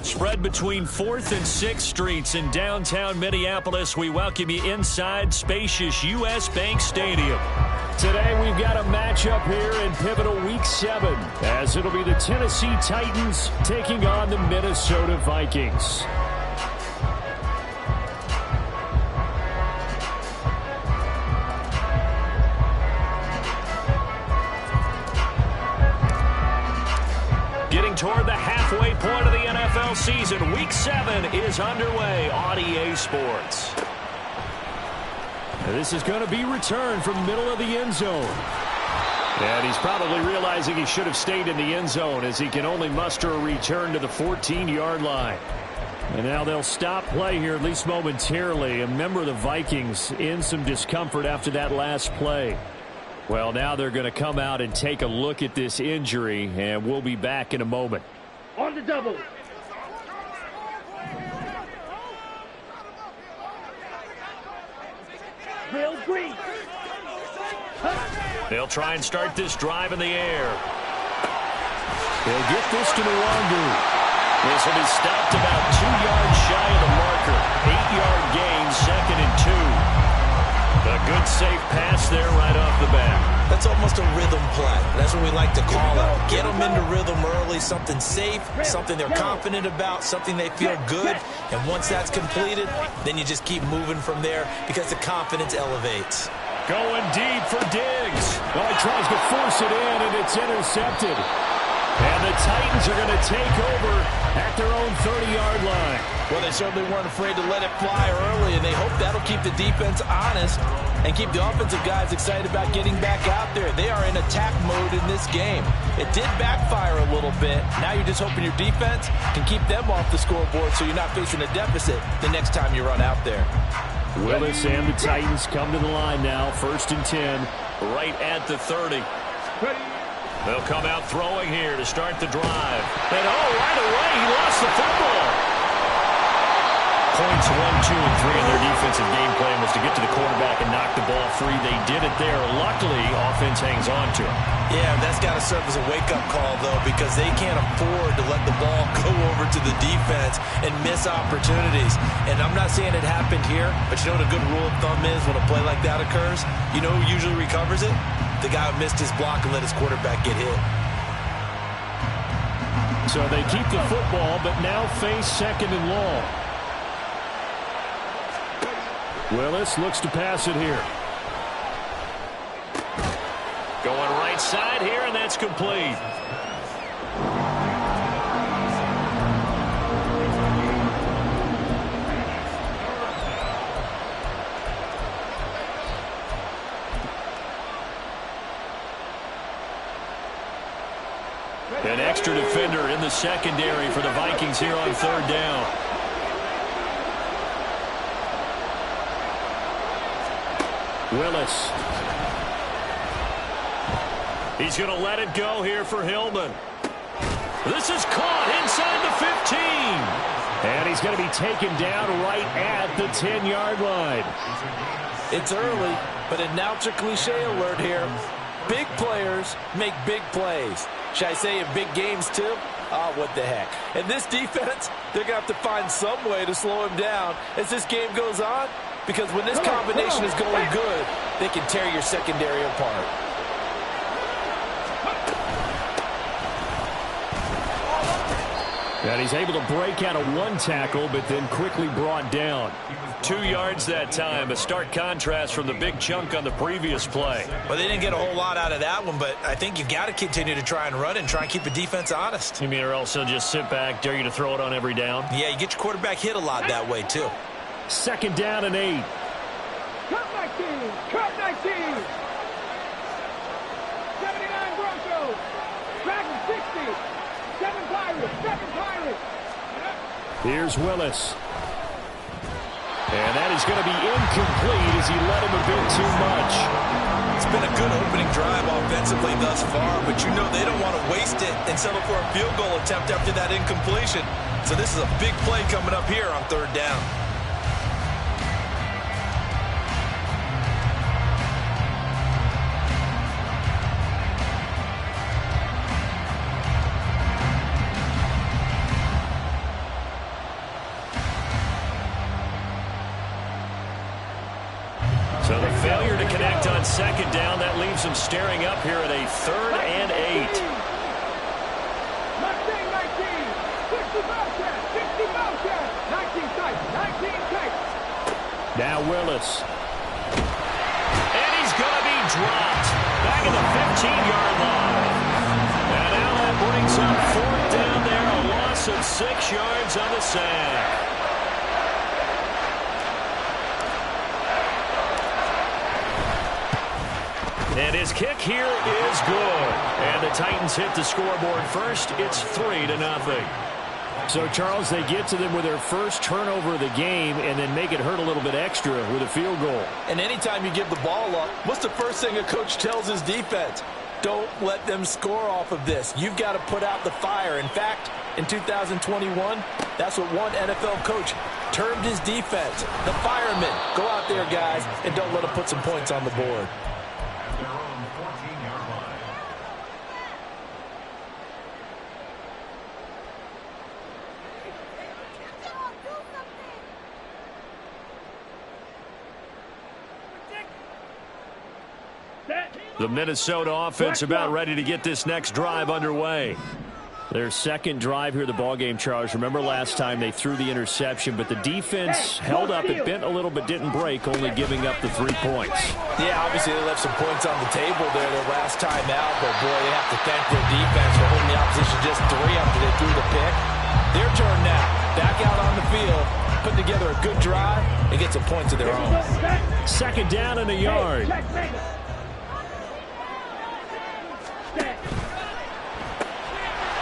Spread between 4th and 6th Streets in downtown Minneapolis. We welcome you inside spacious U.S. Bank Stadium. Today we've got a matchup here in pivotal Week 7, as it'll be the Tennessee Titans taking on the Minnesota Vikings. Toward the halfway point of the NFL season. Week 7 is underway on EA Sports. This is going to be returned from the middle of the end zone. And he's probably realizing he should have stayed in the end zone, as he can only muster a return to the 14-yard line. And now they'll stop play here, at least momentarily. A member of the Vikings in some discomfort after that last play. Well, now they're going to come out and take a look at this injury, and we'll be back in a moment. On the double. Real green. They'll try and start this drive in the air. They'll get this to Nwangu. This will be stopped about 2 yards shy of the marker. 8-yard gain, 2nd and 2. A good safe pass there right off the bat. That's almost a rhythm play. That's what we like to call it. Get them into rhythm early, something safe, something they're confident about, something they feel good. And once that's completed, then you just keep moving from there because the confidence elevates. Going deep for Diggs. Well, he tries to force it in, and it's intercepted. And the Titans are going to take over at their own 30-yard line. Well, they certainly weren't afraid to let it fly early, and they hope that'll keep the defense honest and keep the offensive guys excited about getting back out there. They are in attack mode in this game. It did backfire a little bit. Now you're just hoping your defense can keep them off the scoreboard so you're not facing a deficit the next time you run out there. Willis and the Titans come to the line now. 1st and 10, right at the 30. They'll come out throwing here to start the drive. And right away, he lost the football. Points 1, 2, and 3 in their defensive game plan was to get to the quarterback and knock the ball free. They did it there. Luckily, offense hangs on to him. Yeah, that's got to serve as a wake-up call, though, because they can't afford to let the ball go over to the defense and miss opportunities. And I'm not saying it happened here, but you know what a good rule of thumb is when a play like that occurs? You know who usually recovers it? The guy who missed his block and let his quarterback get hit. So they keep the football, but now face 2nd and long. Willis looks to pass it here. Going right side here, and that's complete. An extra defender in the secondary for the Vikings here on 3rd down. Willis. He's going to let it go here for Hillman. This is caught inside the 15. And he's going to be taken down right at the 10-yard line. It's early, but announcer cliche alert here. Big players make big plays. Should I say in big games too? Oh, what the heck. And this defense, they're going to have to find some way to slow him down as this game goes on. Because when this combination is going good, they can tear your secondary apart. And he's able to break out of 1 tackle, but then quickly brought down. 2 yards that time, a stark contrast from the big chunk on the previous play. Well, they didn't get a whole lot out of that one, but I think you've got to continue to try and run and try and keep the defense honest. You mean, or else they'll just sit back, dare you to throw it on every down? Yeah, you get your quarterback hit a lot that way, too. 2nd down and 8. Cut 19! Cut 19! 79 Broncos! Dragon 60! 7 Pirates! 7 Pirates! Here's Willis. And that is going to be incomplete as he led him a bit too much. It's been a good opening drive offensively thus far, but you know they don't want to waste it and settle for a field goal attempt after that incompletion. So this is a big play coming up here on 3rd down. second down. That leaves them staring up here at a 3rd and 8. Mustang 19. 60 Bobcat. 60 Bobcat. 19 tight. 19 tight. Now Willis. And he's going to be dropped. Back at the 15-yard line. And now that brings up 4th down there. A loss of 6 yards on the sack. And his kick here is good. And the Titans hit the scoreboard first. It's 3-0. So, Charles, they get to them with their first turnover of the game and then make it hurt a little bit extra with a field goal. And anytime you give the ball up, what's the first thing a coach tells his defense? Don't let them score off of this. You've got to put out the fire. In fact, in 2021, that's what one NFL coach termed his defense. The firemen. Go out there, guys, and don't let them put some points on the board. The Minnesota offense about ready to get this next drive underway. Their second drive here of the ballgame, Charles. Remember last time they threw the interception, but the defense held up. It bent a little but didn't break, only giving up the 3 points. Yeah, obviously they left some points on the table there their last time out, but boy, they have to thank their defense for holding the opposition just 3 after they threw the pick. Their turn now. Back out on the field, put together a good drive, and get some points of their own. Second down and a yard.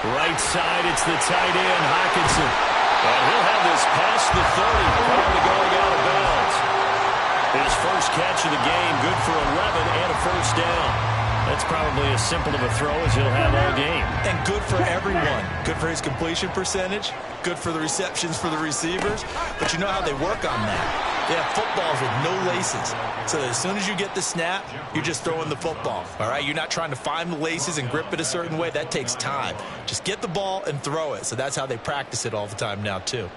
Right side, it's the tight end, Hockenson. And he'll have this past the 30 prior to going out of bounds. His first catch of the game, good for 11 and a first down. That's probably as simple of a throw as he'll have all game. And good for everyone. Good for his completion percentage. Good for the receptions for the receivers. But you know how they work on that. They have footballs with no laces. So that as soon as you get the snap, you're just throwing the football. All right? You're not trying to find the laces and grip it a certain way. That takes time. Just get the ball and throw it. So that's how they practice it all the time now, too.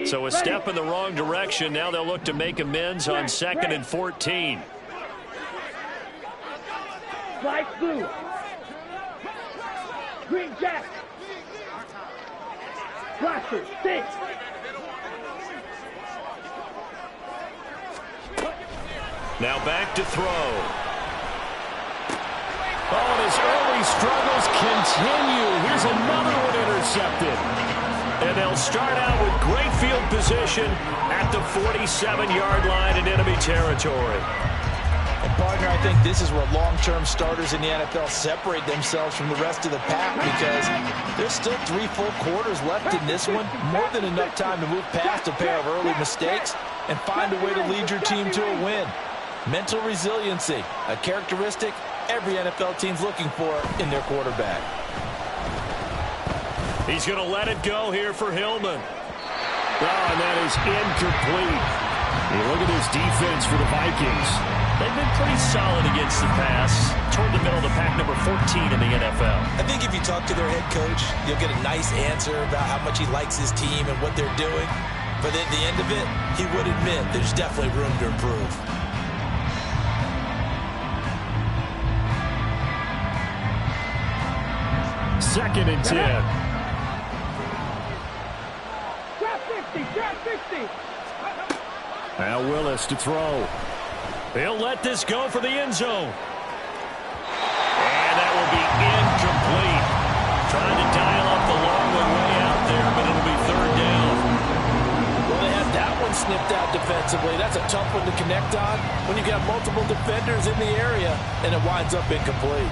So a step in the wrong direction. Now they'll look to make amends on 2nd and 14. Light blue. Green jack. Roster, 6. Now back to throw. Oh, and his early struggles continue. Here's another one intercepted. And they'll start out with great field position at the 47-yard line in enemy territory. And, partner, I think this is where long-term starters in the NFL separate themselves from the rest of the pack because there's still 3 full quarters left in this one. More than enough time to move past a pair of early mistakes and find a way to lead your team to a win. Mental resiliency, a characteristic every NFL team's looking for in their quarterback. He's going to let it go here for Hillman. Oh, and that is incomplete. Hey, look at this defense for the Vikings. They've been pretty solid against the pass. Toward the middle of the pack, number 14 in the NFL. I think if you talk to their head coach, you'll get a nice answer about how much he likes his team and what they're doing. But at the end of it, he would admit there's definitely room to improve. Second and 10. Now Willis to throw. He'll let this go for the end zone. And that will be incomplete. Trying to dial up the long one way out there, but it'll be 3rd down. Well, they had that one snipped out defensively. That's a tough one to connect on when you got multiple defenders in the area, and it winds up incomplete.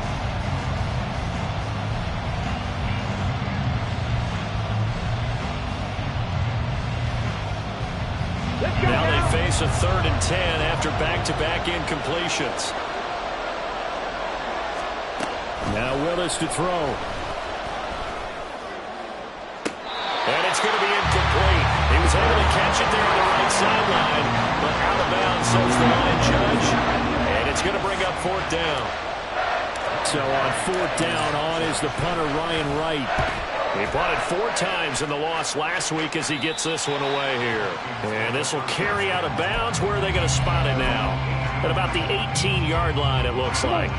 Now they face a 3rd and 10 after back-to-back incompletions. Now Willis to throw. And it's going to be incomplete. He was able to catch it there on the right sideline, but out of bounds, says the line judge. And it's going to bring up 4th down. So on 4th down, on is the punter, Ryan Wright. He punted 4 times in the loss last week as he gets this one away here. And this will carry out of bounds. Where are they going to spot it now? At about the 18-yard line, it looks like.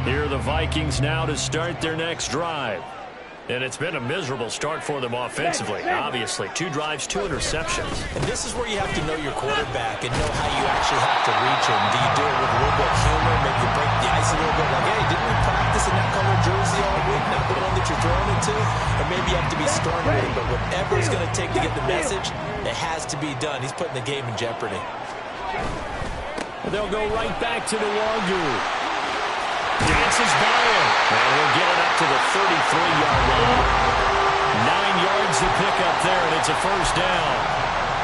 Here are the Vikings now to start their next drive. And it's been a miserable start for them offensively, obviously. 2 drives, 2 interceptions. And this is where you have to know your quarterback and know how you actually have to reach him. Do you do it with a little bit of humor? Maybe you break the ice a little bit like, hey, didn't we practice in that color jersey all week? Not the one that you're throwing it to? Or maybe you have to be stern with him. But whatever it's going to take to get the message, it has to be done. He's putting the game in jeopardy. And they'll go right back to the Wagyu. Dances by him, and he'll get it up to the 33-yard line. 9 yards to pick up there, and it's a first down.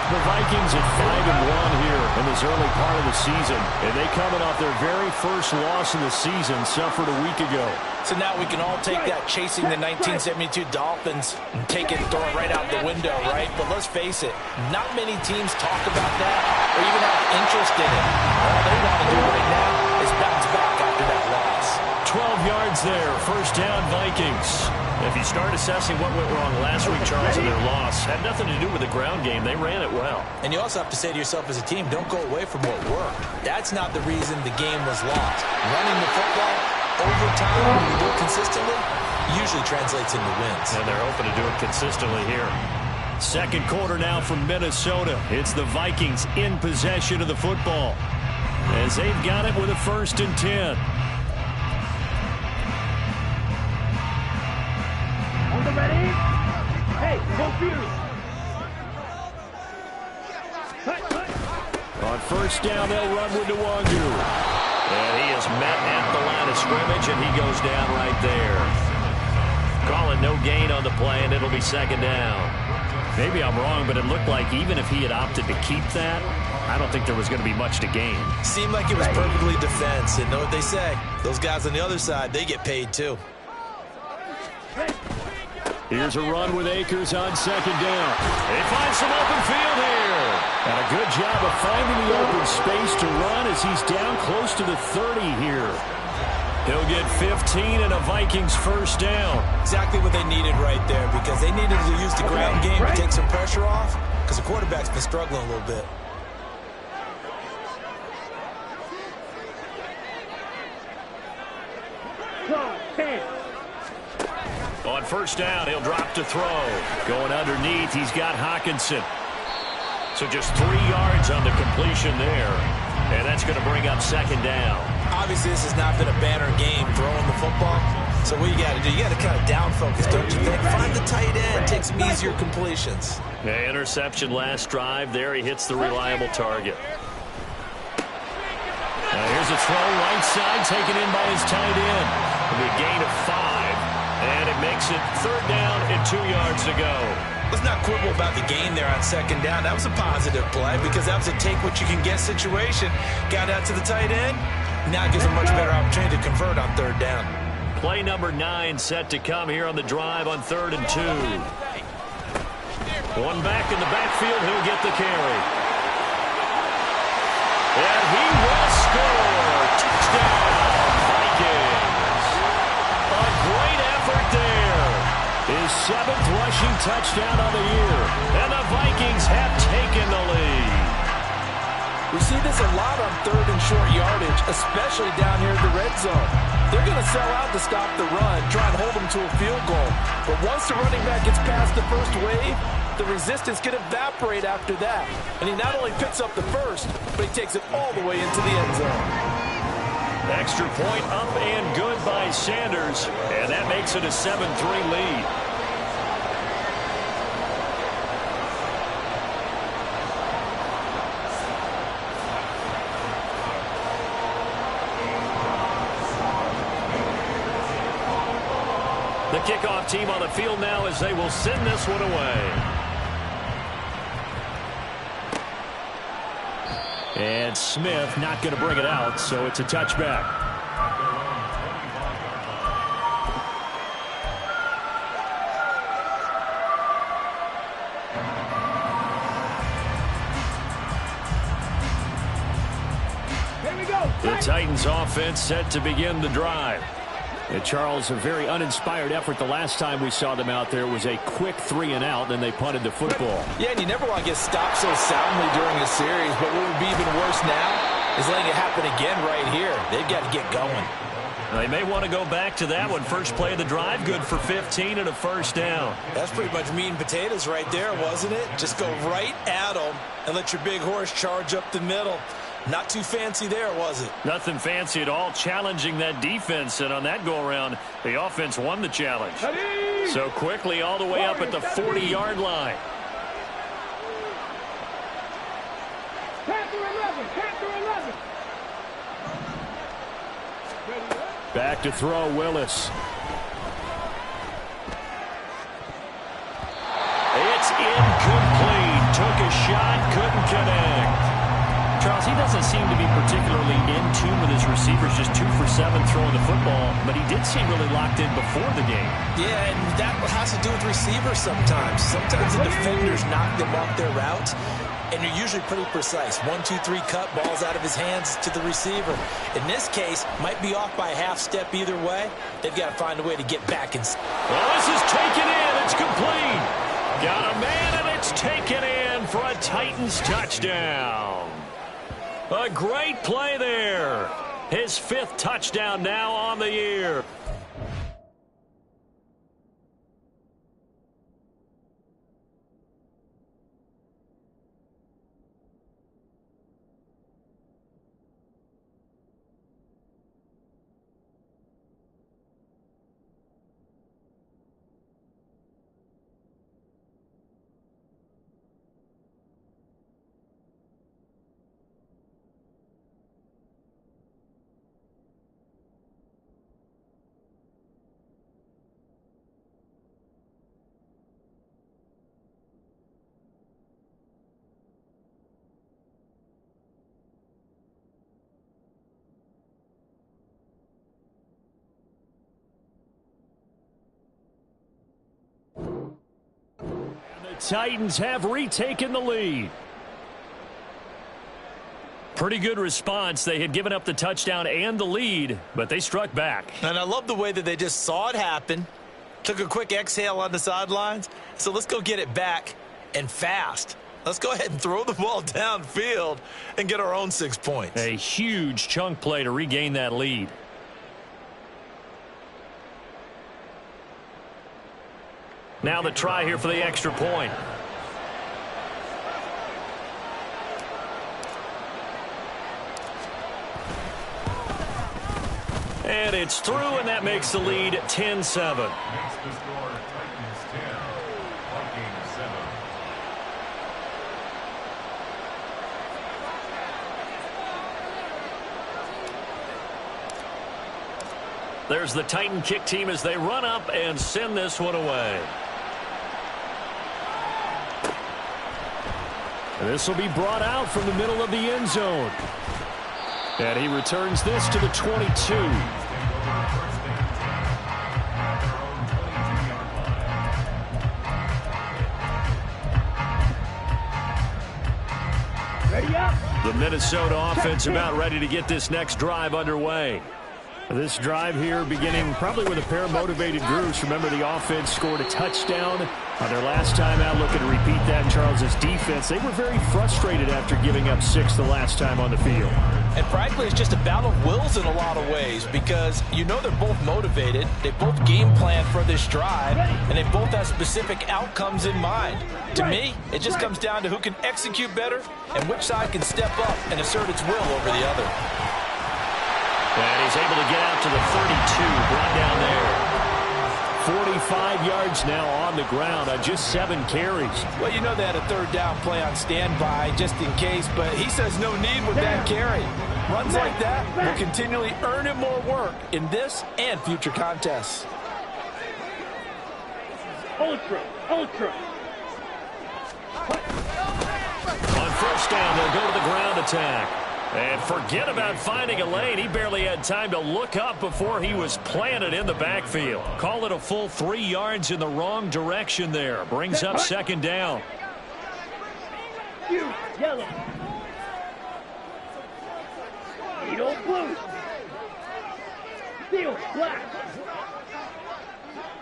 The Vikings at 5-1 here in this early part of the season, and they coming off their very first loss of the season, suffered a week ago. So now we can all take that chasing the 1972 Dolphins and take it and throw it right out the window, right? But let's face it, not many teams talk about that or even have interest in it. All they want to do right now is bounce back after that loss. 12 yards there, first down Vikings. If you start assessing what went wrong last week, Charles, in their loss, had nothing to do with the ground game. They ran it well. And you also have to say to yourself as a team, don't go away from what worked. That's not the reason the game was lost. Running the football over time, when you do it consistently, usually translates into wins. And they're hoping to do it consistently here. Second quarter now from Minnesota. It's the Vikings in possession of the football as they've got it with a 1st and 10. On the ready? Hey, confused. On first down, they'll run with Nwangwu. And he is met at the line of scrimmage, and he goes down right there. Calling no gain on the play, and it'll be 2nd down. Maybe I'm wrong, but it looked like even if he had opted to keep that, I don't think there was going to be much to gain. Seemed like it was perfectly defense, and know what they say. Those guys on the other side, they get paid too. Here's a run with Akers on 2nd down. They find some open field here. And a good job of finding the open space to run as he's down close to the 30 here. He'll get 15 and a Vikings first down. Exactly what they needed right there, because they needed to use the ground game to take some pressure off, because the quarterback's been struggling a little bit. On first down, he'll drop to throw. Going underneath, he's got Hawkinson. So just 3 yards on the completion there. And that's going to bring up 2nd down. Obviously, this has not been a banner game throwing the football. So what you got to do, you got to kind of down focus, don't you think? Find the tight end, take some easier completions. Yeah, interception last drive. There he hits the reliable target. Now here's a throw right side, taken in by his tight end. It'll be a gain of 5. And it makes it 3rd down and 2 yards to go. Let's not quibble about the gain there on 2nd down. That was a positive play because that was a take-what-you-can-get situation. Got out to the tight end. Now it gives a much better opportunity to convert on 3rd down. Play number 9 set to come here on the drive on 3rd and 2. One back in the backfield. He'll get the carry. And he will score. Touchdown, Vikings. A great effort there. His 7th rushing touchdown on the year. And the Vikings have taken the lead. We see this a lot on 3rd and short yardage, especially down here in the red zone. They're going to sell out to stop the run, try and hold them to a field goal. But once the running back gets past the first wave, the resistance can evaporate after that. And he not only picks up the first, but he takes it all the way into the end zone. Extra point up and good by Sanders. And that makes it a 7-3 lead. The kickoff team on the field now as they will send this one away. And Smith not going to bring it out, so it's a touchback. Here we go. The Titans offense set to begin the drive. And Charles, a very uninspired effort the last time we saw them out there. It was a quick 3-and-out, then they punted the football. Yeah, and you never want to get stopped so soundly during a series, but what would be even worse now is letting it happen again right here. They've got to get going. They may want to go back to that one. First play of the drive, good for 15 and a first down. That's pretty much meat and potatoes right there, wasn't it? Just go right at them and let your big horse charge up the middle. Not too fancy there, was it? Nothing fancy at all, challenging that defense. And on that go-around, the offense won the challenge. So quickly all the way up at the 40-yard line. Back to throw, Willis. It's incomplete. Took a shot, couldn't connect. Charles, he doesn't seem to be particularly in tune with his receivers, just 2 for 7 throwing the football, but he did seem really locked in before the game. Yeah, and that has to do with receivers sometimes. Sometimes the defenders knock them off their routes, and you're usually pretty precise. 1, 2, 3 cut, balls out of his hands to the receiver. In this case, might be off by a half step either way. They've got to find a way to get back. Well, this is taken in. It's complete. Got a man, and it's taken in for a Titans touchdown. A great play there. His 5th touchdown now on the year. Titans have retaken the lead. Pretty good response. They had given up the touchdown and the lead, but they struck back. And I love the way that they just saw it happen, took a quick exhale on the sidelines. So let's go get it back and fast. Let's go ahead and throw the ball downfield and get our own 6 points. A huge chunk play to regain that lead. Now the try here for the extra point. And it's through, and that makes the lead 10-7. There's the Titan kick team as they run up and send this one away. This will be brought out from the middle of the end zone. And he returns this to the 22. Ready up. The Minnesota offense about ready to get this next drive underway. This drive here beginning probably with a pair of motivated groups. Remember, the offense scored a touchdown on their last time out. Looking to repeat that in Charles's defense. They were very frustrated after giving up 6 the last time on the field. And frankly, it's just a battle of wills in a lot of ways because you know they're both motivated. They both game plan for this drive, and they both have specific outcomes in mind. To me, it just comes down to who can execute better and which side can step up and assert its will over the other. And he's able to get out to the 32, brought down there. 45 yards now on the ground on just 7 carries. Well, you know they had a third down play on standby just in case, but he says no need with that carry. Runs like that will continually earn him more work in this and future contests. Ultra. On first down, they'll go to the ground attack. And forget about finding a lane. He barely had time to look up before he was planted in the backfield. Call it a full 3 yards in the wrong direction there. Brings up second down. You, yellow. Need old blue. Steel, black.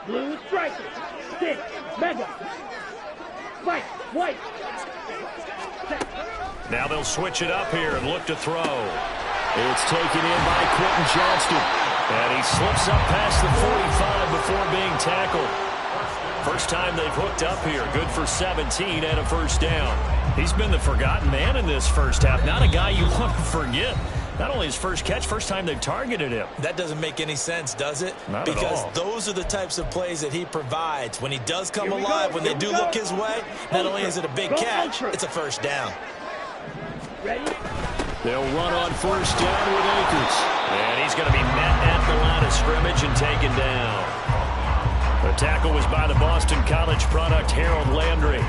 Blue, striker. Stick, mega. Spike, white. Now they'll switch it up here and look to throw. It's taken in by Quentin Johnston. And he slips up past the 45 before being tackled. First time they've hooked up here. Good for 17 and a first down. He's been the forgotten man in this first half. Not a guy you want to forget. Not only his first catch, first time they've targeted him. That doesn't make any sense, does it? Not at all. Because those are the types of plays that he provides. When he does come alive, when they do look his way, not only is it a big catch, it's a first down. Ready? They'll run on first down with Akers. And he's going to be met at the line of scrimmage and taken down. The tackle was by the Boston College product, Harold Landry.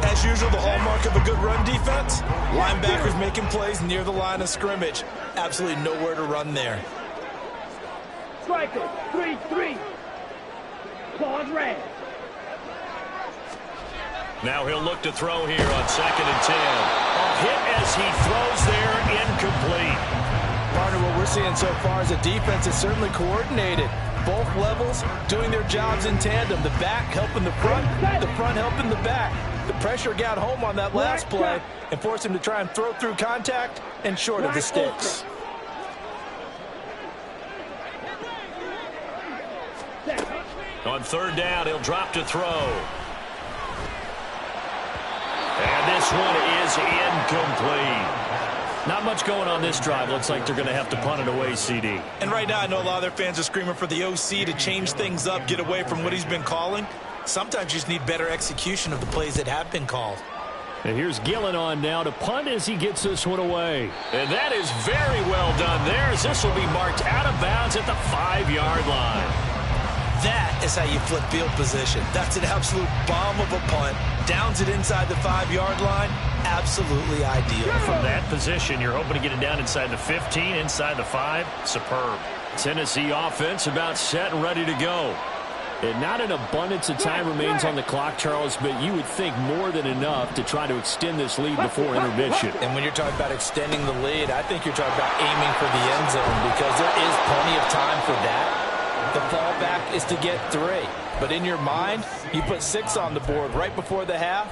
As usual, the hallmark of a good run defense, linebackers making plays near the line of scrimmage. Absolutely nowhere to run there. Striker, 3-3. Claws red. Now he'll look to throw here on 2nd and 10. A hit as he throws there, incomplete. Partner, what we're seeing so far is a defense is certainly coordinated. Both levels doing their jobs in tandem. The back helping the front helping the back. The pressure got home on that last play and forced him to try and throw through contact and short of the sticks. On 3rd down, he'll drop to throw. And this one is incomplete. Not much going on this drive. Looks like they're going to have to punt it away, CD. And right now, I know a lot of their fans are screaming for the OC to change things up, get away from what he's been calling. Sometimes you just need better execution of the plays that have been called. And here's Gillen on now to punt as he gets this one away. And that is very well done there, as this will be marked out of bounds at the 5-yard line. That is how you flip field position. That's an absolute bomb of a punt. Downs it inside the 5-yard line. Absolutely ideal. From that position, you're hoping to get it down inside the 15, inside the 5. Superb. Tennessee offense about set and ready to go. And not an abundance of time remains on the clock, Charles, but you would think more than enough to try to extend this lead before intermission. And when you're talking about extending the lead, I think you're talking about aiming for the end zone because there is plenty of time for that. The fallback is to get 3. But in your mind, you put 6 on the board right before the half.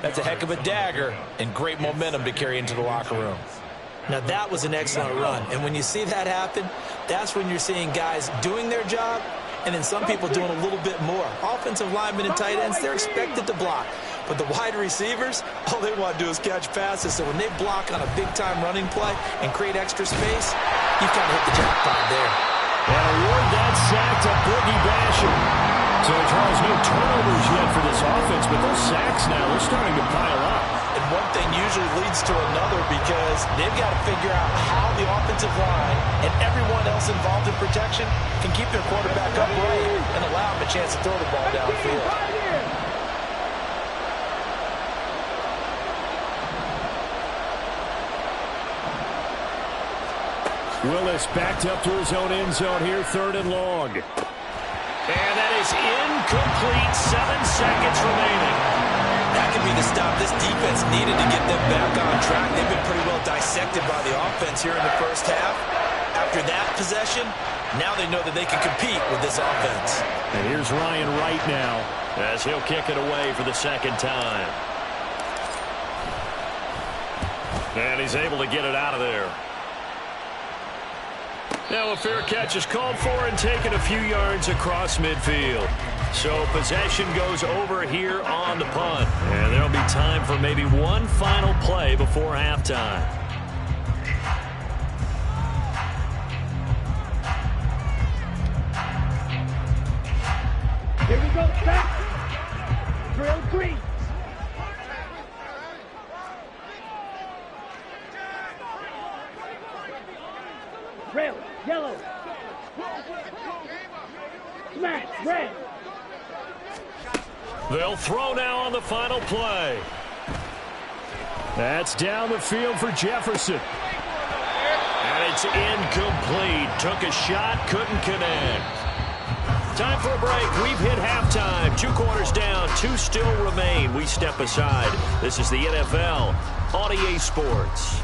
That's a heck of a dagger and great momentum to carry into the locker room. Now, that was an excellent run. And when you see that happen, that's when you're seeing guys doing their job and then some people doing a little bit more. Offensive linemen and tight ends, they're expected to block. But the wide receivers, all they want to do is catch passes. So when they block on a big-time running play and create extra space, you've kind of hit the jackpot there. And award that sack to Boogie Basham. So, Charles, no turnovers yet for this offense, but those sacks now, they're starting to pile up. And one thing usually leads to another because they've got to figure out how the offensive line and everyone else involved in protection can keep their quarterback upright and allow him a chance to throw the ball downfield. Willis backed up to his own end zone here, 3rd and long. And that is incomplete. 7 seconds remaining. That could be the stop this defense needed to get them back on track. They've been pretty well dissected by the offense here in the first half. After that possession, now they know that they can compete with this offense. And here's Ryan Wright now as he'll kick it away for the 2nd time. And he's able to get it out of there. Now a fair catch is called for and taken a few yards across midfield. So possession goes over here on the punt. And there'll be time for maybe one final play before halftime. Here we go, back. Drill 3. Rail, yellow. Smash, red. They'll throw now on the final play. That's down the field for Jefferson. And it's incomplete. Took a shot, couldn't connect. Time for a break. We've hit halftime. 2 quarters down, 2 still remain. We step aside. This is the NFL on EA Sports.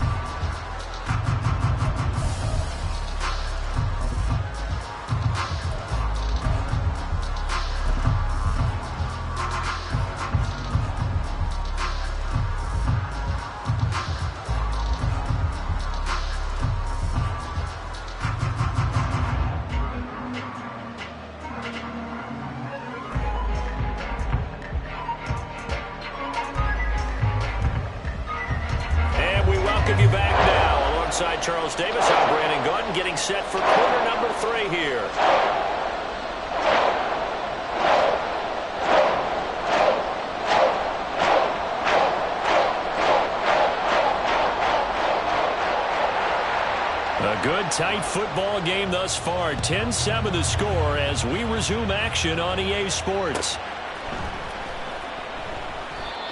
welcome you back now. Alongside Charles Davis, I'm Brandon Gaudin, getting set for quarter number 3 here. A good, tight football game thus far. 10-7 the score as we resume action on EA Sports.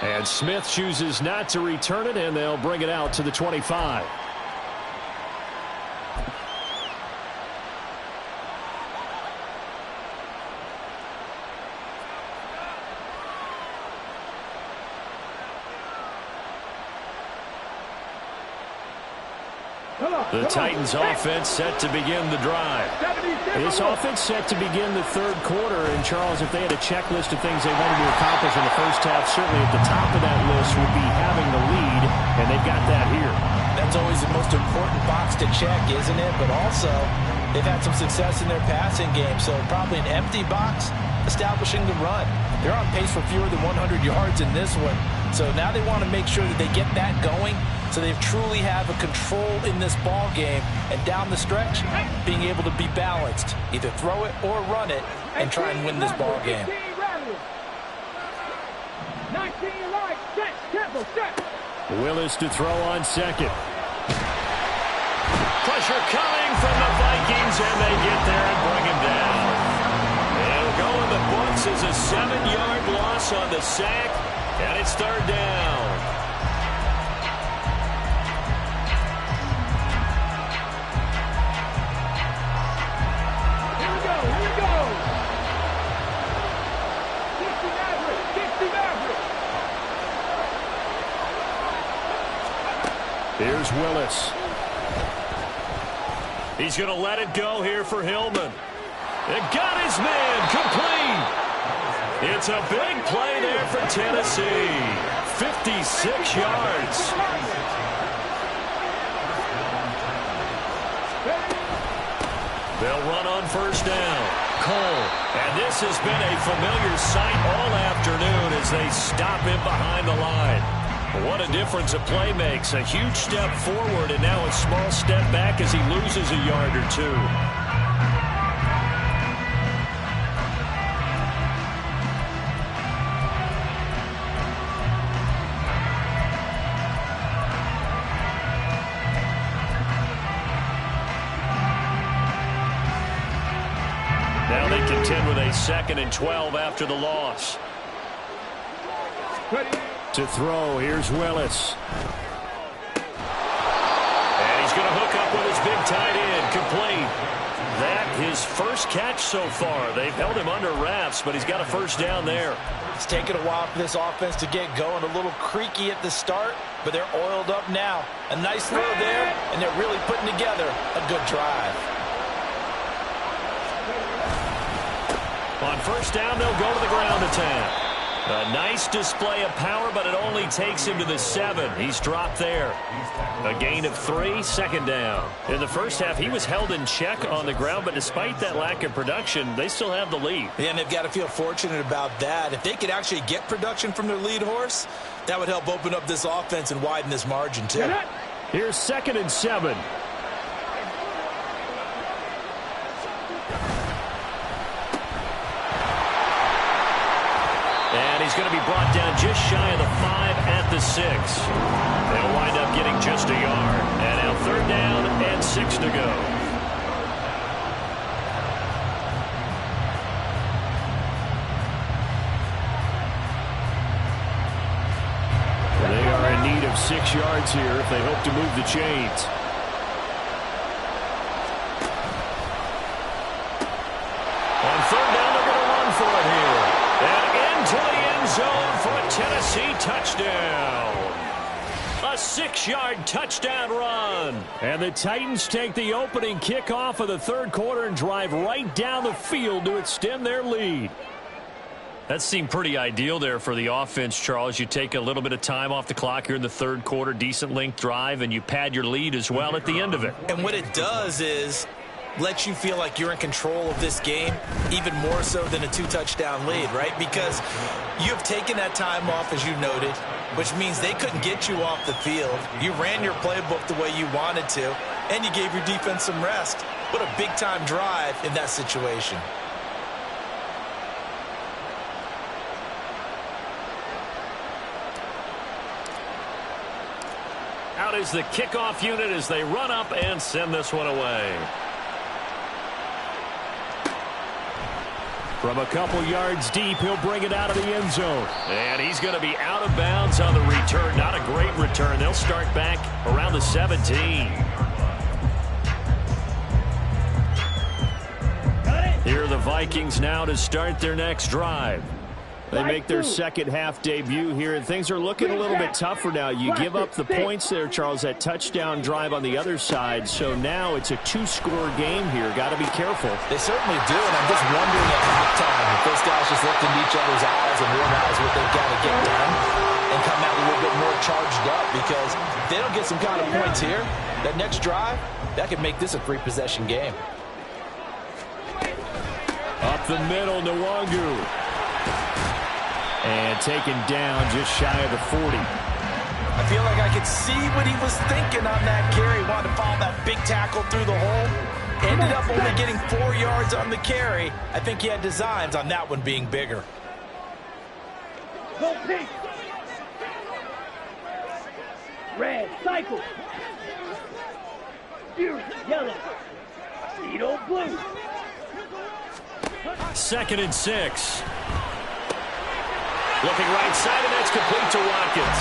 And Smith chooses not to return it, and they'll bring it out to the 25. The Titans offense set to begin the drive. This offense set to begin the third quarter. And, Charles, if they had a checklist of things they wanted to accomplish in the first half, certainly at the top of that list would be having the lead, and they've got that here. That's always the most important box to check, isn't it? But also, they've had some success in their passing game, so probably an empty box establishing the run. They're on pace for fewer than 100 yards in this one, so now they want to make sure that they get that going so they truly have a control in this ball game, and down the stretch, being able to be balanced, either throw it or run it, and try and win this ball game. 19 right, set, tempo, set. Willis to throw on second. Pressure coming from the Vikings, and they get there and bring him down. It'll go in the books as a 7-yard loss on the sack, and it's third down. Here's Willis. He's going to let it go here for Hillman. It got his man complete. It's a big play there for Tennessee. 56 yards. They'll run on first down. Cole. And this has been a familiar sight all afternoon as they stop him behind the line. What a difference a play makes. A huge step forward and now a small step back as he loses a yard or two. Now they contend with a 2nd and 12 after the loss. To throw, here's Willis. And he's going to hook up with his big tight end, complete. That his first catch so far. They've held him under wraps, but he's got a first down there. It's taken a while for this offense to get going. A little creaky at the start, but they're oiled up now. A nice throw there, and they're really putting together a good drive. On first down, they'll go to the ground attack. A nice display of power, but it only takes him to the 7. He's dropped there. A gain of 3, second down. In the first half, he was held in check on the ground, but despite that lack of production, they still have the lead. Yeah, and they've got to feel fortunate about that. If they could actually get production from their lead horse, that would help open up this offense and widen this margin, too. Here's 2nd and 7. And he's going to be brought down just shy of the 5 at the 6. They'll wind up getting just a yard. And now 3rd down and 6 to go. They are in need of 6 yards here if they hope to move the chains. On 3rd down, they're going to run for it here. And into the end zone for a Tennessee touchdown. A 6-yard touchdown run. And the Titans take the opening kickoff of the third quarter and drive right down the field to extend their lead. That seemed pretty ideal there for the offense, Charles. You take a little bit of time off the clock here in the third quarter, decent length drive, and you pad your lead as well at the end of it. And what it does is let you feel like you're in control of this game, even more so than a 2-touchdown lead, right? Because you've taken that time off, as you noted. which means they couldn't get you off the field. You ran your playbook the way you wanted to, and you gave your defense some rest. What a big-time drive in that situation. Out is the kickoff unit as they run up and send this one away. From a couple yards deep, he'll bring it out of the end zone. And he's going to be out of bounds on the return. Not a great return. They'll start back around the 17. Here are the Vikings now to start their next drive. They make their second half debut here, and things are looking a little bit tougher now. You give up the points there, Charles, that touchdown drive on the other side. So now it's a two-score game here. Got to be careful. They certainly do, and I'm just wondering at halftime if those guys just looked into each other's eyes and realize what they've got to get done and come out a little bit more charged up, because if they don't get some kind of points here, that next drive, that could make this a three-possession game. Up the middle, Nwangu. And taken down just shy of the 40. I feel like I could see what he was thinking on that carry. Wanted to follow that big tackle through the hole. Ended up only getting 4 yards on the carry. I think he had designs on that one being bigger. Go pink. Red, cycle. Yellow. Speedo blue. 2nd and 6. Looking right side, and that's complete to Watkins.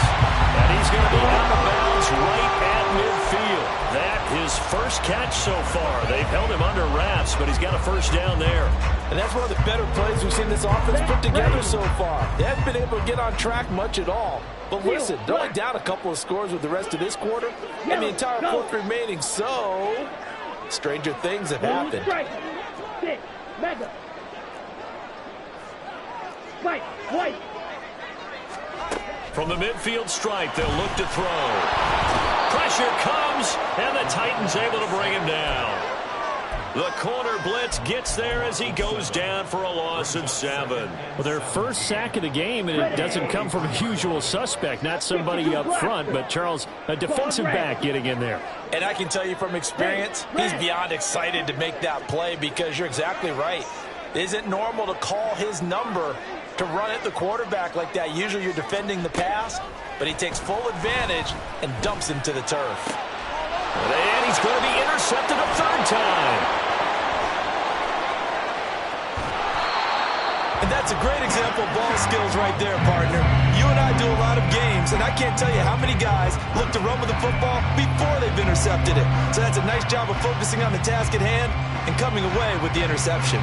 And he's going to be out of bounds right at midfield. That his first catch so far. They've held him under wraps, but he's got a first down there. And that's one of the better plays we've seen this offense put together so far. They haven't been able to get on track much at all. But listen, they're only down a couple of scores with the rest of this quarter, and the entire fourth remaining, so stranger things have happened. Six, mega. White, white. From the midfield stripe, they'll look to throw. Pressure comes, and the Titans able to bring him down. The corner blitz gets there as he goes down for a loss of 7. Well, their first sack of the game, and it doesn't come from a usual suspect, not somebody up front, but Charles, a defensive back getting in there. And I can tell you from experience, he's beyond excited to make that play, because you're exactly right. It isn't normal to call his number to run at the quarterback like that. Usually you're defending the pass, but he takes full advantage and dumps him to the turf. And he's going to be intercepted a 3rd time. And that's a great example of ball skills right there, partner. You and I do a lot of games, and I can't tell you how many guys look to run with the football before they've intercepted it. So that's a nice job of focusing on the task at hand and coming away with the interception.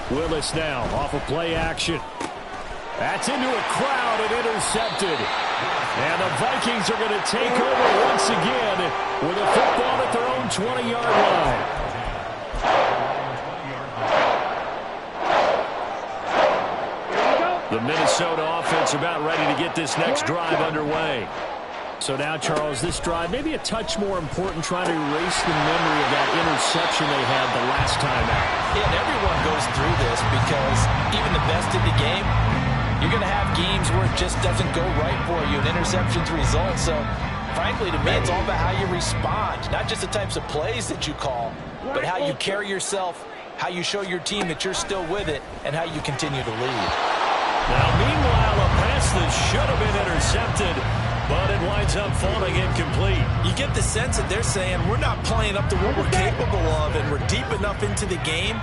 Willis now off of play action. That's into a crowd and intercepted. And the Vikings are going to take over once again with a football at their own 20-yard line. The Minnesota offense about ready to get this next drive underway. So now, Charles, this drive maybe a touch more important, trying to erase the memory of that interception they had the last time out. Yeah, and everyone goes through this, because even the best in the game, you're going to have games where it just doesn't go right for you, and interceptions result. So, frankly, to me, it's all about how you respond, not just the types of plays that you call, but how you carry yourself, how you show your team that you're still with it, and how you continue to lead. Now, meanwhile, a pass that should have been intercepted, but it winds up falling incomplete. You get the sense that they're saying we're not playing up to what we're capable of, and we're deep enough into the game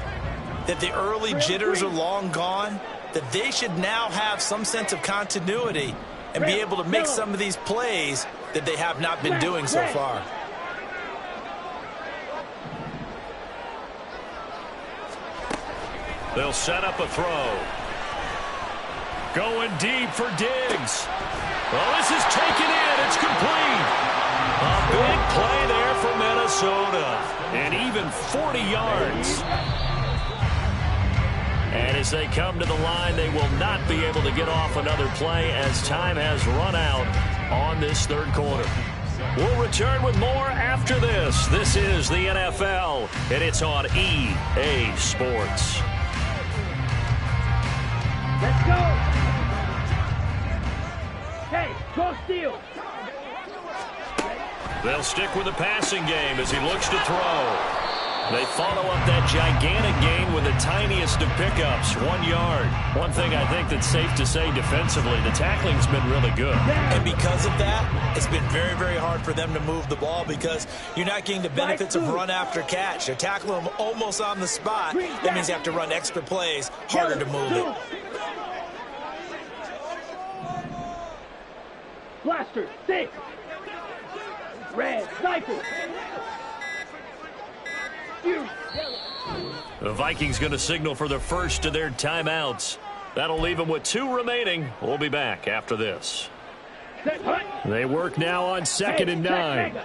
that the early jitters are long gone, that they should now have some sense of continuity and be able to make some of these plays that they have not been doing so far. They'll set up a throw. Going deep for Diggs. Well, this is taken in. It's complete. A big play there for Minnesota. Minnesota. And even 40 yards. And as they come to the line, they will not be able to get off another play as time has run out on this third quarter. We'll return with more after this. This is the NFL, and it's on EA Sports. Let's go. Hey, go steal. They'll stick with the passing game as he looks to throw. They follow up that gigantic gain with the tiniest of pickups, 1 yard. One thing I think that's safe to say defensively, the tackling's been really good. And because of that, it's been very, very hard for them to move the ball because you're not getting the benefits of run after catch. They're tackling them almost on the spot. That means you have to run extra plays, harder to move it. Blaster, stick. Red, sniper. The Vikings going to signal for the first of their timeouts. That'll leave them with 2 remaining. We'll be back after this. They work now on 2nd and 9.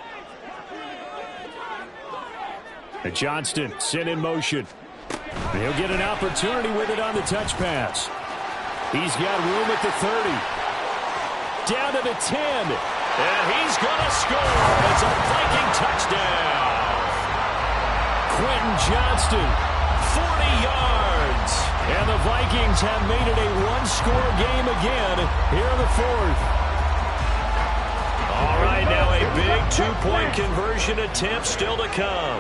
And Johnston sent in motion. He'll get an opportunity with it on the touch pass. He's got room at the 30. Down to the 10. And he's going to score. It's a Viking touchdown. Quentin Johnston, 40 yards. And the Vikings have made it a one-score game again here in the fourth. All right, now a big two-point conversion attempt still to come.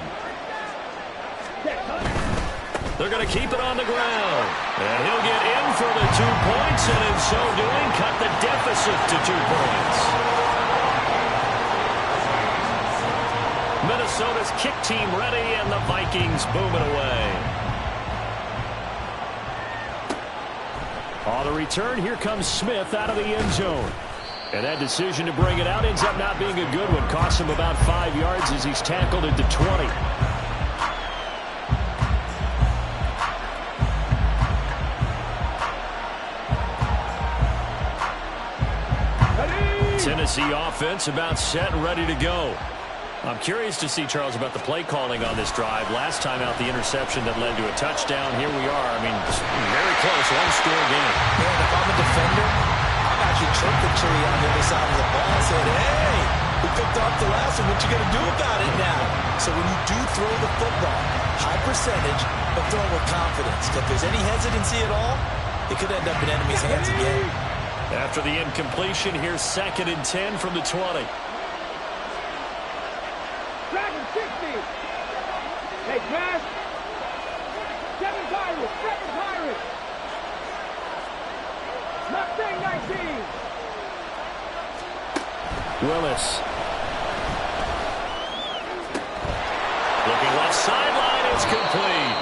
They're going to keep it on the ground. And he'll get in for the 2 points, and in so doing, cut the deficit to 2 points. Minnesota's kick team ready, and the Vikings boom it away. On the return, here comes Smith out of the end zone. And that decision to bring it out ends up not being a good one. Costs him about 5 yards as he's tackled into 20. Tennessee offense about set and ready to go. I'm curious to see, Charles, about the play calling on this drive. Last time out, the interception that led to a touchdown. Here we are. I mean, very close, one-score game. Man, if I'm a defender, I'm actually chirping Chili on the other side of the ball and saying, hey, we picked off the last one. What you going to do about it now? So when you do throw the football, high percentage, but throw it with confidence. If there's any hesitancy at all, it could end up in enemy's hands again. After the incompletion, here's 2nd and 10 from the 20. Dragon 60. Hey, pass. 7 Pirates. 7 Pirates. Mustang 19. Willis. Looking left sideline. It's complete.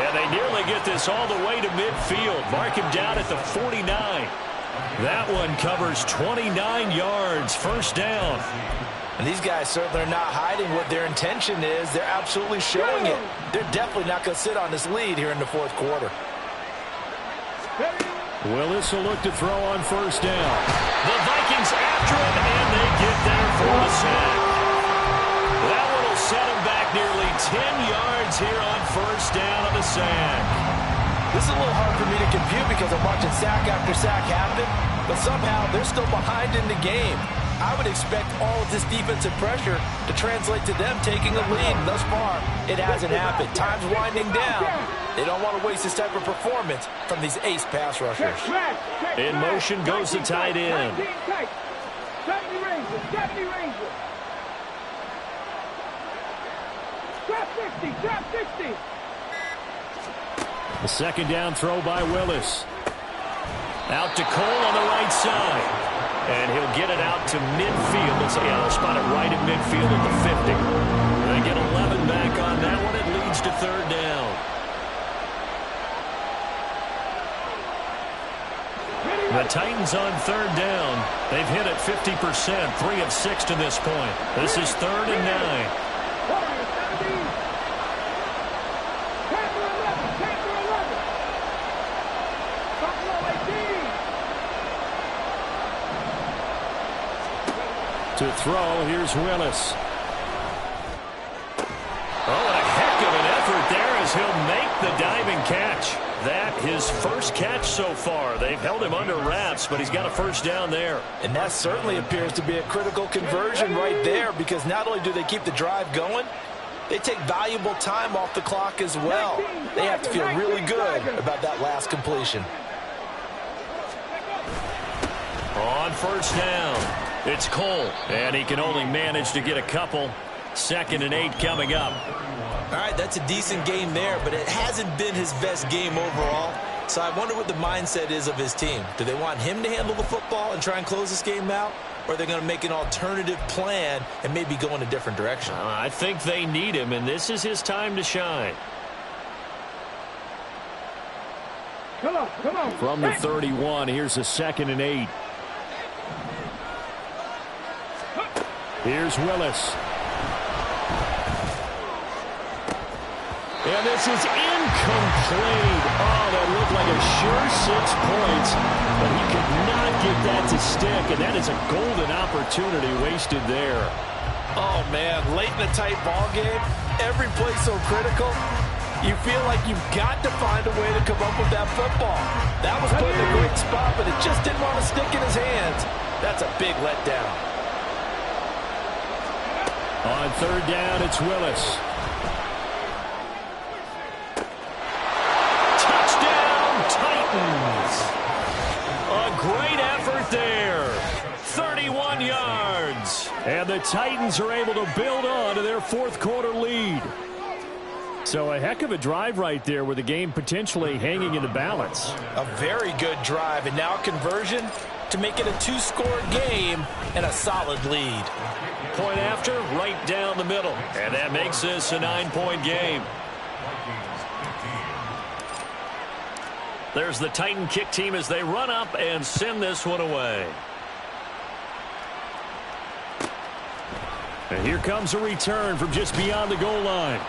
And they nearly get this all the way to midfield. Mark him down at the 49. That one covers 29 yards. First down. And these guys certainly are not hiding what their intention is. They're absolutely showing it. They're definitely not going to sit on this lead here in the fourth quarter. Willis will look to throw on first down. The Vikings after him, and they get there for the sack. That one will set him back nearly 10 yards here on first down on the sack. This is a little hard for me to compute because I'm watching sack after sack happen, but somehow they're still behind in the game. I would expect all of this defensive pressure to translate to them taking a lead. And thus far, it hasn't happened. Time's winding down. They don't want to waste this type of performance from these ace pass rushers. In motion goes the tight end. 70 Rangers. 70 Rangers. Trap 60. Trap 60. The second down throw by Willis. Out to Cole on the right side. And he'll get it out to midfield. They'll spot it right at midfield at the 50. They get 11 back on that one. It leads to third down. The Titans on third down. They've hit it 50%, 3 of 6 to this point. This is 3rd and 9. To throw, here's Willis. so far. They've held him under wraps, but he's got a first down there. And that certainly appears to be a critical conversion right there, because not only do they keep the drive going, they take valuable time off the clock as well. They have to feel really good about that last completion. On first down, it's Cole, and he can only manage to get a couple. 2nd and 8 coming up. All right, that's a decent game there, but it hasn't been his best game overall. So I wonder what the mindset is of his team. Do they want him to handle the football and try and close this game out? Or are they going to make an alternative plan and maybe go in a different direction? I think they need him, and this is his time to shine. Come on, come on. From the 31, here's a 2nd and 8. Here's Willis. And this is incomplete. Oh, that looked like a sure 6 points, but he could not get that to stick, and that is a golden opportunity wasted there. Oh, man, late in a tight ball game, every play so critical, you feel like you've got to find a way to come up with that football. That was put in a great spot, but it just didn't want to stick in his hands. That's a big letdown. On 3rd down, it's Willis. A great effort there. 31 yards. And the Titans are able to build on to their 4th quarter lead. So a heck of a drive right there with the game potentially hanging in the balance. A very good drive, and now conversion to make it a 2-score game and a solid lead. Point after, right down the middle. And that makes this a 9-point game. There's the Titan kick team as they run up and send this one away. And here comes a return from just beyond the goal line.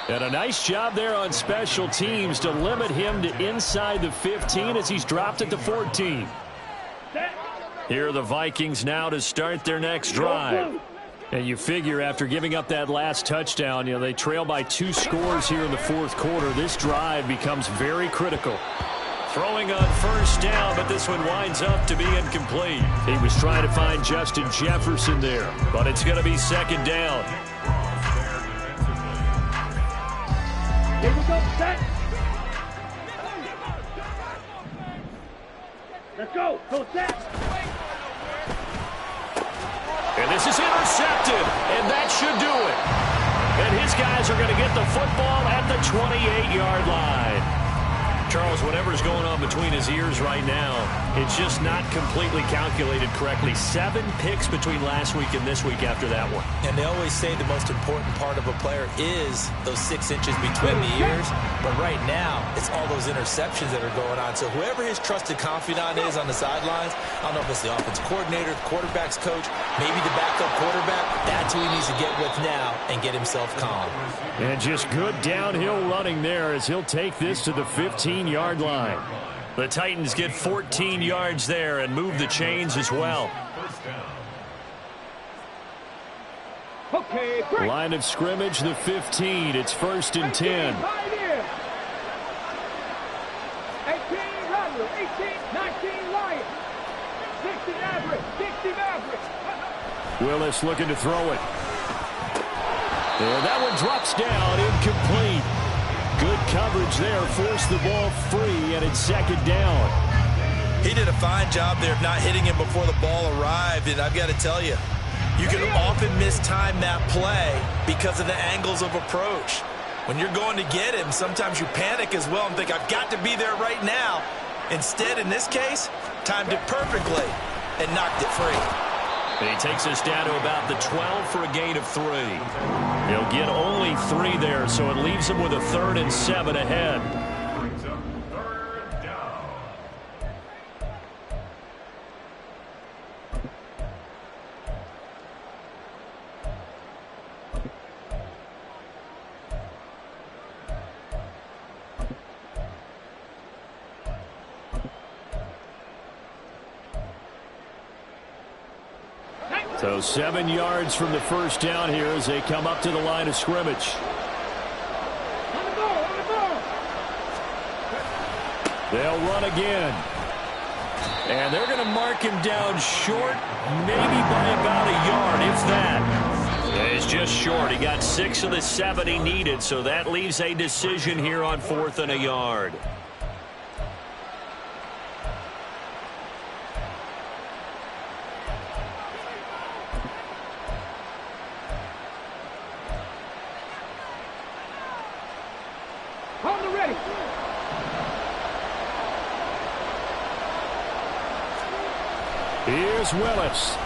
And a nice job there on special teams to limit him to inside the 15 as he's dropped at the 14. Here are the Vikings now to start their next drive. And you figure after giving up that last touchdown, they trail by 2 scores here in the 4th quarter. This drive becomes very critical. Throwing on first down, but this one winds up to be incomplete. He was trying to find Justin Jefferson there, but it's going to be 2nd down. Here we go, set. Let's go, go set. And this is intercepted, and that should do it. And his guys are going to get the football at the 28-yard line. Charles, whatever's going on between his ears right now, it's just not completely calculated correctly. 7 picks between last week and this week after that one. And they always say the most important part of a player is those 6 inches between the ears. But right now, it's all those interceptions that are going on. So whoever his trusted confidant is on the sidelines, I don't know if it's the offense coordinator, the quarterback's coach, maybe the backup quarterback, that's who he needs to get with now and get himself calm. And just good downhill running there as he'll take this to the 15-yard line. The Titans get 14 yards there and move the chains as well. Okay, break. Line of scrimmage, the 15. It's 1st and 10. 18, Rattler, 18, 19, Lions. 60 average, 60 average. Willis looking to throw it. And that one drops down, incomplete. Good coverage there, forced the ball free, and it's 2nd down. He did a fine job there of not hitting him before the ball arrived, and I've got to tell you, you can often mistime that play because of the angles of approach. When you're going to get him, sometimes you panic as well and think, I've got to be there right now. Instead, in this case, timed it perfectly and knocked it free. He takes us down to about the 12 for a gain of 3. He'll get only 3 there, so it leaves him with a 3rd and 7 ahead. So 7 yards from the first down here as they come up to the line of scrimmage. They'll run again. And they're going to mark him down short, maybe by about a yard, if that. It's just short. He got 6 of the 7 he needed, so that leaves a decision here on 4th and a yard. On the ready. Here's Willis.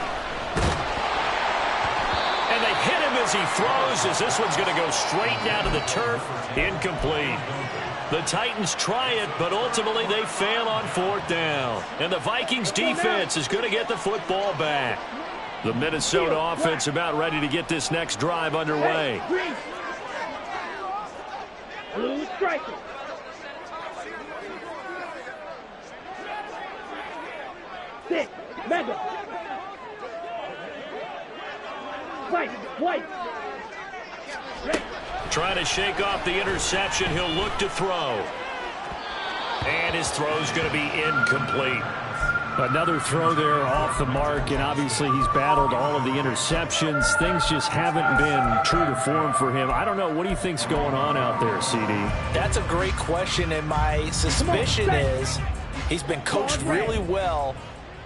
And they hit him as he throws, as this one's going to go straight down to the turf. Incomplete. The Titans try it, but ultimately they fail on 4th down. And the Vikings defense is going to get the football back. The Minnesota offense about ready to get this next drive underway. Blue striker. Six. Mega. White. Trying to shake off the interception. He'll look to throw. And his throw's going to be incomplete. Another throw there off the mark, and obviously he's battled all of the interceptions. Things just haven't been true to form for him. I don't know. What do you think's going on out there, CD? That's a great question, and my suspicion is he's been coached really well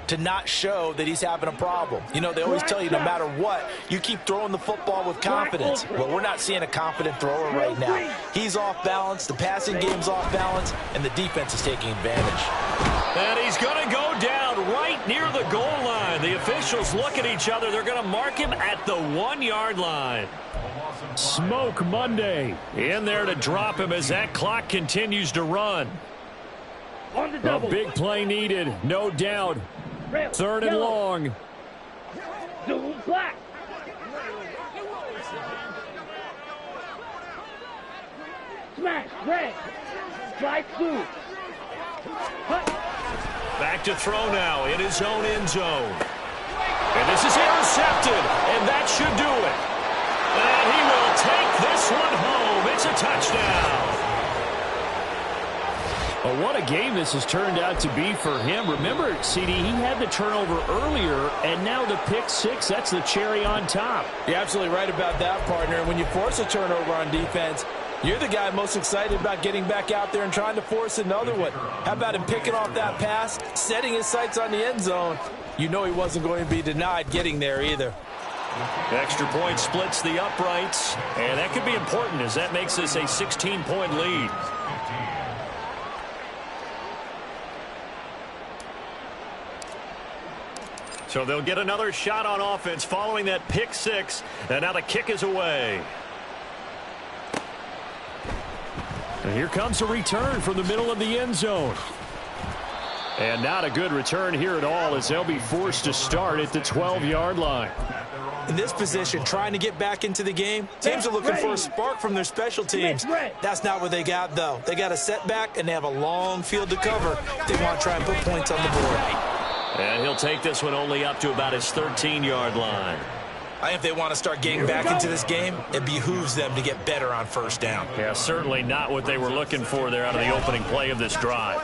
to not show that he's having a problem. You know, they always tell you no matter what, you keep throwing the football with confidence. Well, we're not seeing a confident thrower right now. He's off balance, the passing game's off balance, and the defense is taking advantage. And he's going to go down right near the goal line. The officials look at each other. They're going to mark him at the 1-yard line. Smoke Monday. In there to drop him as that clock continues to run. On the double. A big play needed, no doubt. 3rd and long. Blue black. Smash red. Drive through. Back to throw now in his own end zone. And this is intercepted, and that should do it. And he will take this one home. It's a touchdown. Well, what a game this has turned out to be for him. Remember, CD, he had the turnover earlier, and now the pick 6, that's the cherry on top. You're absolutely right about that, partner. And when you force a turnover on defense, you're the guy most excited about getting back out there and trying to force another one. How about him picking off that pass, setting his sights on the end zone? You know he wasn't going to be denied getting there either. Extra point splits the uprights, and that could be important as that makes this a 16-point lead. So they'll get another shot on offense following that pick 6, and now the kick is away. And here comes a return from the middle of the end zone. And not a good return here at all as they'll be forced to start at the 12-yard line. In this position, trying to get back into the game, teams are looking for a spark from their special teams. That's not what they got, though. They got a setback, and they have a long field to cover. They want to try and put points on the board. And he'll take this one only up to about his 13-yard line. I think if they want to start getting back into this game, it behooves them to get better on 1st down. Yeah, certainly not what they were looking for there out of the opening play of this drive.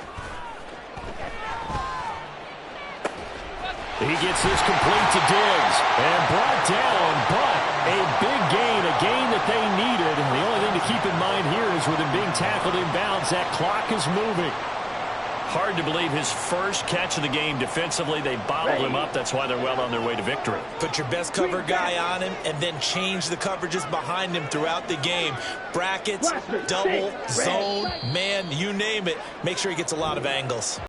He gets this complete to Diggs and brought down, but a big gain, a gain that they needed. And the only thing to keep in mind here is with him being tackled inbounds, that clock is moving. Hard to believe his first catch of the game defensively. They bottled him up. That's why they're well on their way to victory. Put your best cover guy on him and then change the coverages behind him throughout the game. Brackets, double, zone, man, you name it. Make sure he gets a lot of angles.